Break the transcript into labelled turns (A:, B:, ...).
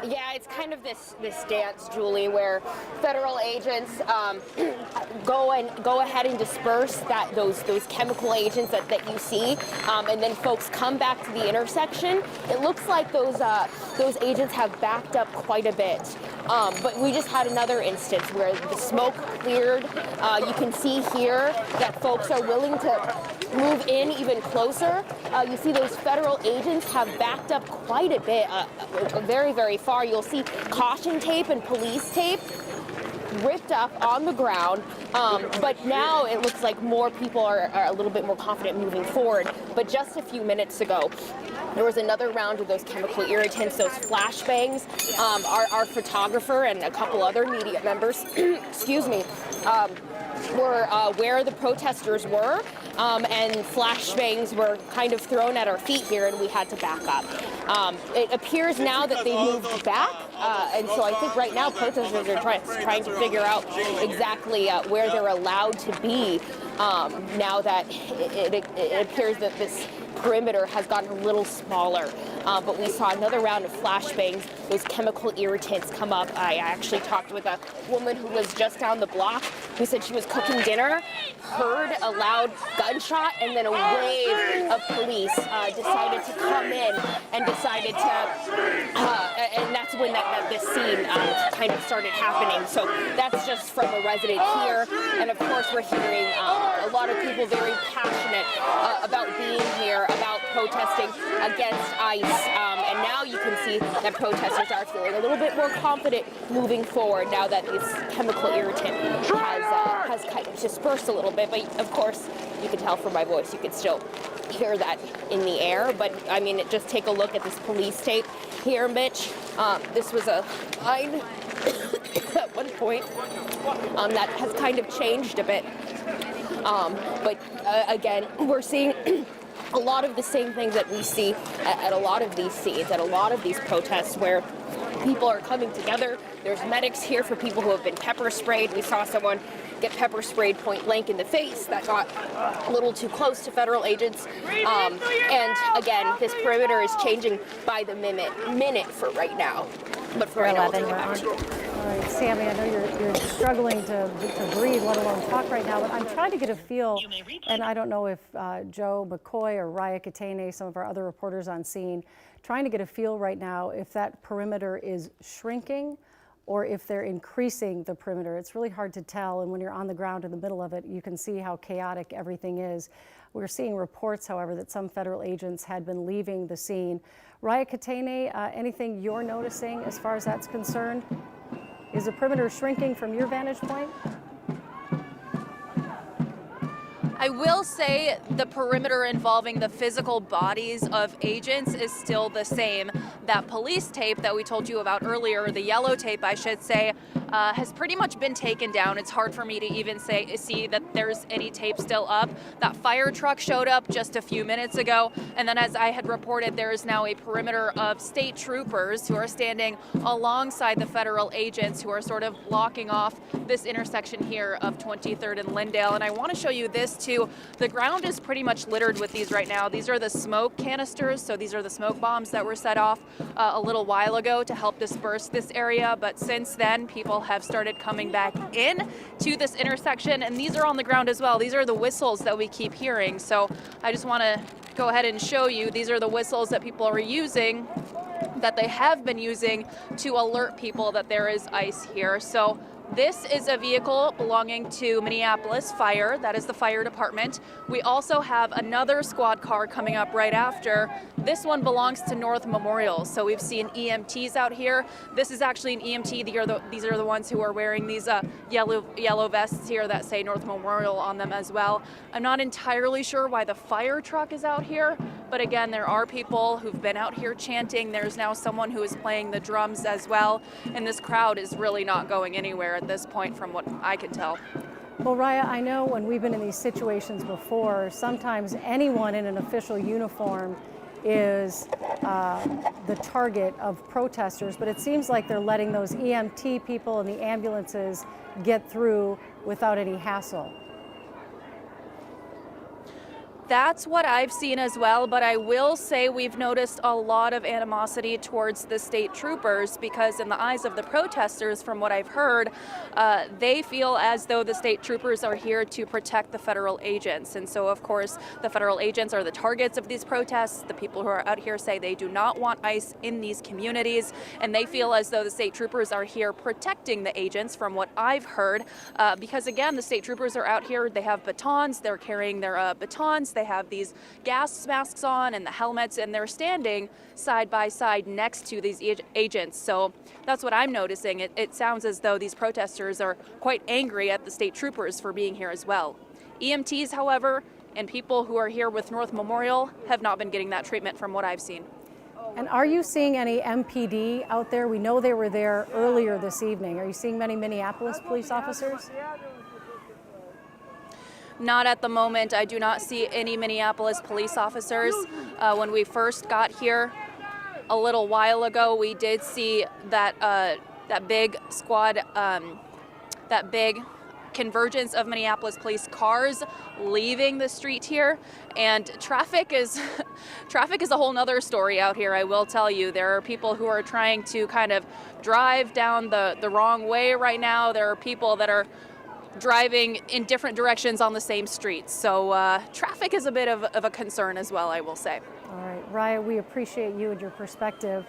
A: Yeah, it's kind of this dance, Julie, where federal agents go ahead and disperse those chemical agents that you see, and then folks come back to the intersection. It looks like those agents have backed up quite a bit. But we just had another instance where the smoke cleared. You can see here that folks are willing to move in even closer. You see those federal agents have backed up quite a bit, very, very far. You'll see caution tape and police tape ripped up on the ground, but now it looks like more people are a little bit more confident moving forward. But just a few minutes ago, there was another round of those chemical irritants, those flashbangs. Our photographer and a couple other media members, excuse me, were where the protesters were, and flashbangs were kind of thrown at our feet here, and we had to back up. It appears now that they moved back, and so I think right now protesters are trying to figure out exactly where they're allowed to be now that it appears that this perimeter has gotten a little smaller. But we saw another round of flashbangs, those chemical irritants come up. I actually talked with a woman who lives just down the block who said she was cooking dinner, heard a loud gunshot, and then a wave of police decided to come in and decided to, and that's when this scene kind of started happening. So that's just from a resident here. And of course, we're hearing a lot of people very passionate about being here, about protesting against ICE. And now you can see that protesters are feeling a little bit more confident moving forward now that this chemical irritant has kind of dispersed a little bit. But of course, you can tell from my voice, you can still hear that in the air. But I mean, just take a look at this police tape here, Mitch. This was a line at one point that has kind of changed a bit. But again, we're seeing a lot of the same things that we see at a lot of these scenes, at a lot of these protests where people are coming together. There's medics here for people who have been pepper sprayed. We saw someone get pepper sprayed point blank in the face. That got a little too close to federal agents. And again, this perimeter is changing by the minute for right now. But for right now, I'll take it back to you.
B: All right, Sammy, I know you're struggling to breathe, let alone talk right now, but I'm trying to get a feel, and I don't know if Joe McCoy or Raya Katene, some of our other reporters on scene, trying to get a feel right now if that perimeter is shrinking or if they're increasing the perimeter. It's really hard to tell, and when you're on the ground in the middle of it, you can see how chaotic everything is. We're seeing reports, however, that some federal agents had been leaving the scene. Raya Katene, anything you're noticing as far as that's concerned? Is the perimeter shrinking from your vantage point?
C: I will say the perimeter involving the physical bodies of agents is still the same. That police tape that we told you about earlier, the yellow tape I should say, has pretty much been taken down. It's hard for me to even see that there's any tape still up. That fire truck showed up just a few minutes ago, and then as I had reported, there is now a perimeter of state troopers who are standing alongside the federal agents who are sort of blocking off this intersection here of 23rd and Lyndale. And I want to show you this too. The ground is pretty much littered with these right now. These are the smoke canisters, so these are the smoke bombs that were set off a little while ago to help disperse this area, but since then people have started coming back in to this intersection, and these are on the ground as well. These are the whistles that we keep hearing, so I just want to go ahead and show you. These are the whistles that people are using, that they have been using to alert people that there is ICE here. So this is a vehicle belonging to Minneapolis Fire. That is the fire department. We also have another squad car coming up right after. This one belongs to North Memorial. So we've seen EMTs out here. This is actually an EMT. These are the ones who are wearing these yellow vests here that say North Memorial on them as well. I'm not entirely sure why the fire truck is out here, but again, there are people who've been out here chanting. There's now someone who is playing the drums as well, and this crowd is really not going anywhere at this point from what I can tell.
B: Well, Raya, I know when we've been in these situations before, sometimes anyone in an official uniform is the target of protesters, but it seems like they're letting those EMT people and the ambulances get through without any hassle.
C: That's what I've seen as well, but I will say we've noticed a lot of animosity towards the state troopers because in the eyes of the protesters, from what I've heard, they feel as though the state troopers are here to protect the federal agents. And so, of course, the federal agents are the targets of these protests. The people who are out here say they do not want ICE in these communities, and they feel as though the state troopers are here protecting the agents, from what I've heard, because again, the state troopers are out here, they have batons, they're carrying their batons, they have these gas masks on and the helmets, and they're standing side by side next to these agents. So that's what I'm noticing. It sounds as though these protesters are quite angry at the state troopers for being here as well. EMTs, however, and people who are here with North Memorial have not been getting that treatment from what I've seen.
B: And are you seeing any MPD out there? We know they were there earlier this evening. Are you seeing many Minneapolis police officers?
C: Not at the moment. I do not see any Minneapolis police officers. When we first got here a little while ago, we did see that big squad, that big convergence of Minneapolis police cars leaving the street here, and traffic is a whole nother story out here. I will tell you, there are people who are trying to kind of drive down the wrong way right now. There are people that are driving in different directions on the same streets. So traffic is a bit of a concern as well, I will say.
B: All right, Raya, we appreciate you and your perspective.